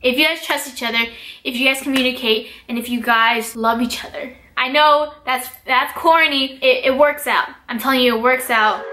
if you guys trust each other, if you guys communicate, and if you guys love each other. I know that's corny. It works out. I'm telling you, it works out.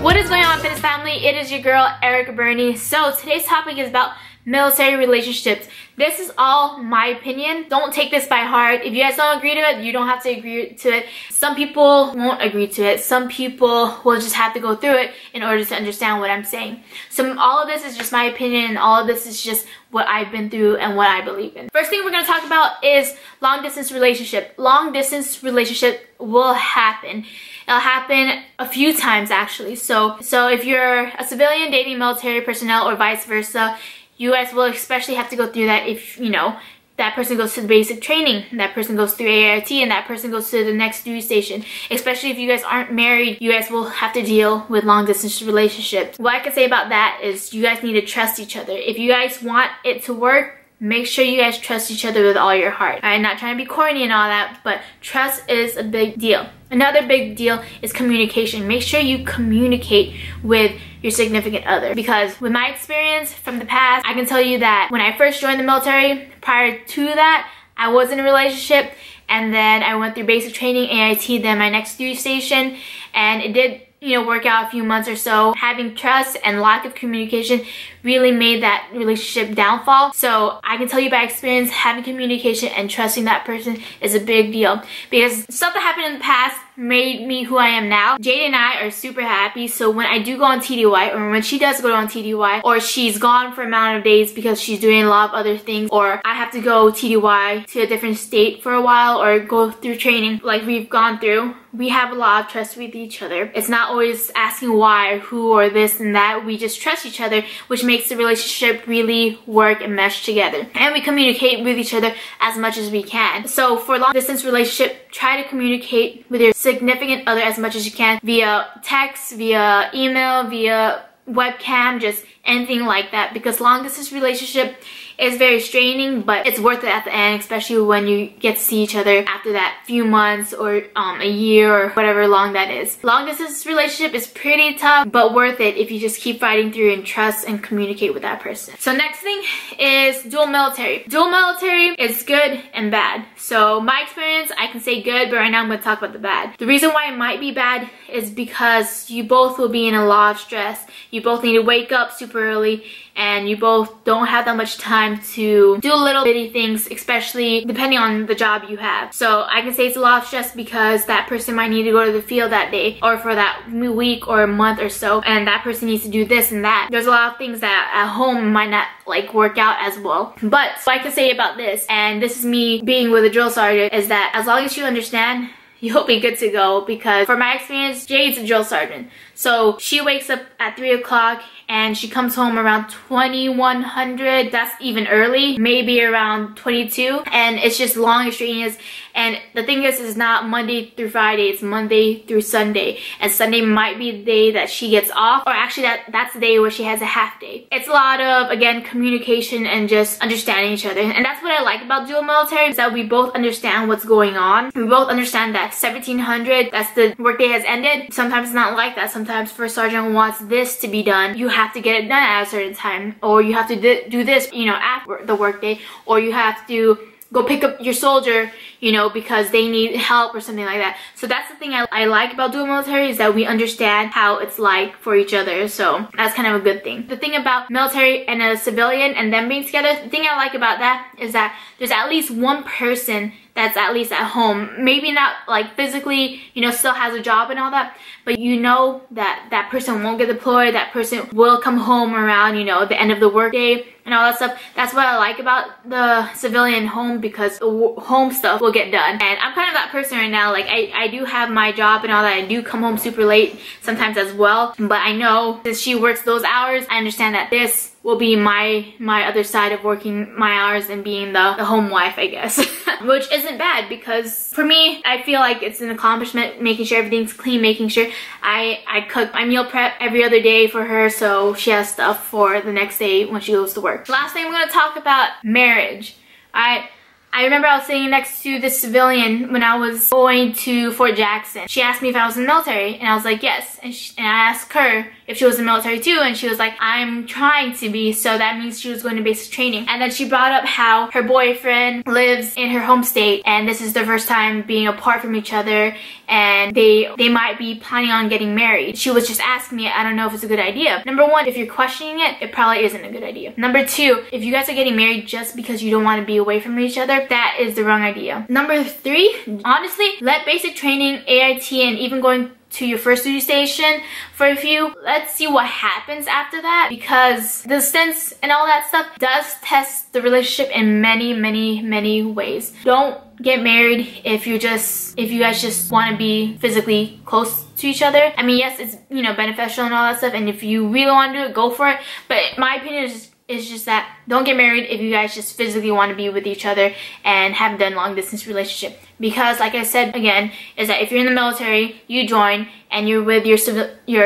What is going on, fitness family? It is your girl, Erica Burney. So today's topic is about military relationships. This is all my opinion. Don't take this by heart. If you guys don't agree to it, you don't have to agree to it. Some people won't agree to it. Some people will just have to go through it in order to understand what I'm saying. So all of this is just my opinion, and all of this is just what I've been through and what I believe in. First thing we're going to talk about is long distance relationship. Long distance relationship will happen. It'll happen a few times actually. So if you're a civilian dating military personnel or vice versa, you guys will especially have to go through that if, you know, that person goes to the basic training, that person goes through AIT, and that person goes to the next duty station. Especially if you guys aren't married, you guys will have to deal with long distance relationships. What I can say about that is you guys need to trust each other. If you guys want it to work, make sure you guys trust each other with all your heart. I'm not trying to be corny and all that, but trust is a big deal. Another big deal is communication. Make sure you communicate with your significant other, because with my experience from the past, I can tell you that when I first joined the military, prior to that, I was in a relationship, and then I went through basic training, AIT, then my next duty station, and it did, you know, work out a few months or so. Having trust and lack of communication really made that relationship downfall. So I can tell you by experience, having communication and trusting that person is a big deal, because stuff that happened in the past made me who I am now. Jade and I are super happy, so when I do go on TDY, or when she does go on TDY, or she's gone for an amount of days because she's doing a lot of other things, or I have to go TDY to a different state for a while or go through training like we've gone through, we have a lot of trust with each other. It's not always asking why or who or this and that. We just trust each other, which makes the relationship really work and mesh together. And we communicate with each other as much as we can. So for long distance relationship, try to communicate with your significant other as much as you can via text, via email, via webcam, just anything like that, because long distance relationship is very straining, but it's worth it at the end, especially when you get to see each other after that few months or a year or whatever long that is. Long distance relationship is pretty tough, but worth it if you just keep fighting through and trust and communicate with that person. So next thing is dual military. Dual military is good and bad. So my experience, I can say good, but right now I'm going to talk about the bad. The reason why it might be bad is because you both will be in a lot of stress. You both need to wake up super early, and you both don't have that much time to do little bitty things, especially depending on the job you have. So I can say it's a lot of stress because that person might need to go to the field that day or for that week or a month or so, and that person needs to do this and that. There's a lot of things that at home might not like work out as well. But what I can say about this, and this is me being with a drill sergeant, is that as long as you understand, you'll be good to go. Because for my experience, Jade's a drill sergeant, so she wakes up at 3 o'clock and she comes home around 2100. That's even early, maybe around 22, and it's just long and strenuous. And the thing is, it's not Monday through Friday, it's Monday through Sunday, and Sunday might be the day that she gets off, or actually that's the day where she has a half day. It's a lot of, again, communication and just understanding each other, and that's what I like about dual military, is that we both understand what's going on. We both understand that 1700, that's the workday has ended. Sometimes it's not like that. Sometimes first sergeant wants this to be done, you have to get it done at a certain time, or you have to do this, you know, after the workday, or you have to go pick up your soldier, you know, because they need help or something like that. So that's the thing I like about dual military, is that we understand how it's like for each other. So that's kind of a good thing. The thing about military and a civilian and them being together, the thing I like about that is that there's at least one person that's at least at home. Maybe not like physically, you know, still has a job and all that, but you know that that person won't get deployed, that person will come home around, you know, the end of the workday and all that stuff. That's what I like about the civilian home, because the home stuff will get done. And I'm kind of that person right now. Like I do have my job and all that. I do come home super late sometimes as well, but I know since she works those hours, I understand that this will be my other side of working my hours and being the home wife, I guess. Which isn't bad, because for me, I feel like it's an accomplishment making sure everything's clean, making sure I cook, I meal prep every other day for her, so she has stuff for the next day when she goes to work. Last thing I'm going to talk about, marriage. I remember I was sitting next to this civilian when I was going to Fort Jackson. She asked me if I was in the military, and I was like, yes. And I asked her, if she was in the military too, and she was like, I'm trying to be, so that means she was going to basic training. And then she brought up how her boyfriend lives in her home state, and this is their first time being apart from each other, and they might be planning on getting married. She was just asking me, I don't know if it's a good idea. Number one, if you're questioning it, it probably isn't a good idea. Number two, if you guys are getting married just because you don't want to be away from each other, that is the wrong idea. Number three, honestly, let basic training, AIT, and even going to your first duty station for a few, let's see what happens after that, because the stints and all that stuff does test the relationship in many ways. Don't get married if you guys just want to be physically close to each other. I mean, yes, it's, you know, beneficial and all that stuff, and if you really want to do it, go for it. But my opinion is just that don't get married if you guys just physically want to be with each other and haven't done long distance relationship. Because like I said again, is that if you're in the military, you join and you're with your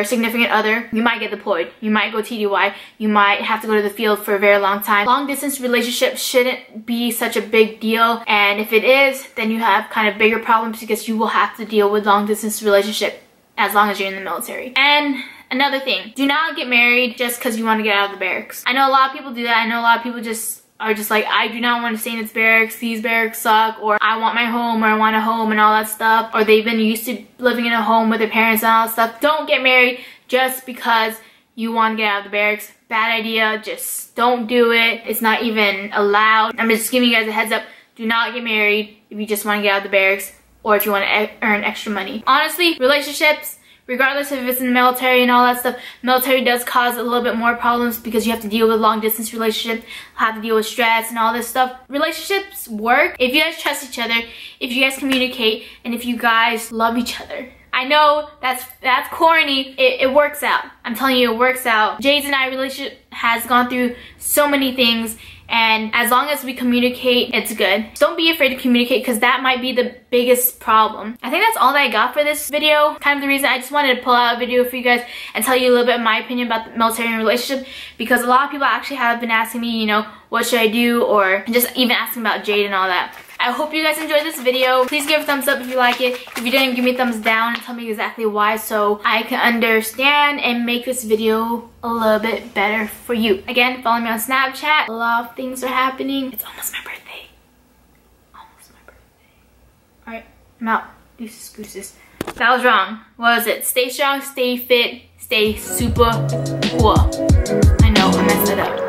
significant other, you might get deployed, you might go TDY, you might have to go to the field for a very long time. Long distance relationships shouldn't be such a big deal, and if it is, then you have kind of bigger problems because you will have to deal with long distance relationship as long as you're in the military. And another thing, do not get married just because you want to get out of the barracks. I know a lot of people do that. I know a lot of people are just like, I do not want to stay in this barracks, these barracks suck, or I want my home, or I want a home and all that stuff, or they've been used to living in a home with their parents and all that stuff. Don't get married just because you want to get out of the barracks. Bad idea. Just don't do it. It's not even allowed. I'm just giving you guys a heads up. Do not get married if you just want to get out of the barracks or if you want to earn extra money. Honestly, relationships, regardless if it's in the military and all that stuff, military does cause a little bit more problems because you have to deal with long distance relationship, have to deal with stress and all this stuff. Relationships work if you guys trust each other, if you guys communicate, and if you guys love each other. I know that's corny. It works out. I'm telling you, it works out. Jay's and I relationship has gone through so many things, and as long as we communicate, it's good. Don't be afraid to communicate, because that might be the biggest problem. I think that's all that I got for this video. Kind of the reason I just wanted to pull out a video for you guys and tell you a little bit of my opinion about the military and relationship, because a lot of people actually have been asking me, you know, what should I do, or just even asking about Jade and all that. I hope you guys enjoyed this video. Please give a thumbs up if you like it. If you didn't, give me a thumbs down and tell me exactly why, so I can understand and make this video a little bit better for you. Again, follow me on Snapchat. A lot of things are happening. It's almost my birthday. Almost my birthday. Alright, I'm out. Deuces, gooses. That was wrong. What was it? Stay strong, stay fit, stay super cool. I know, I messed it up.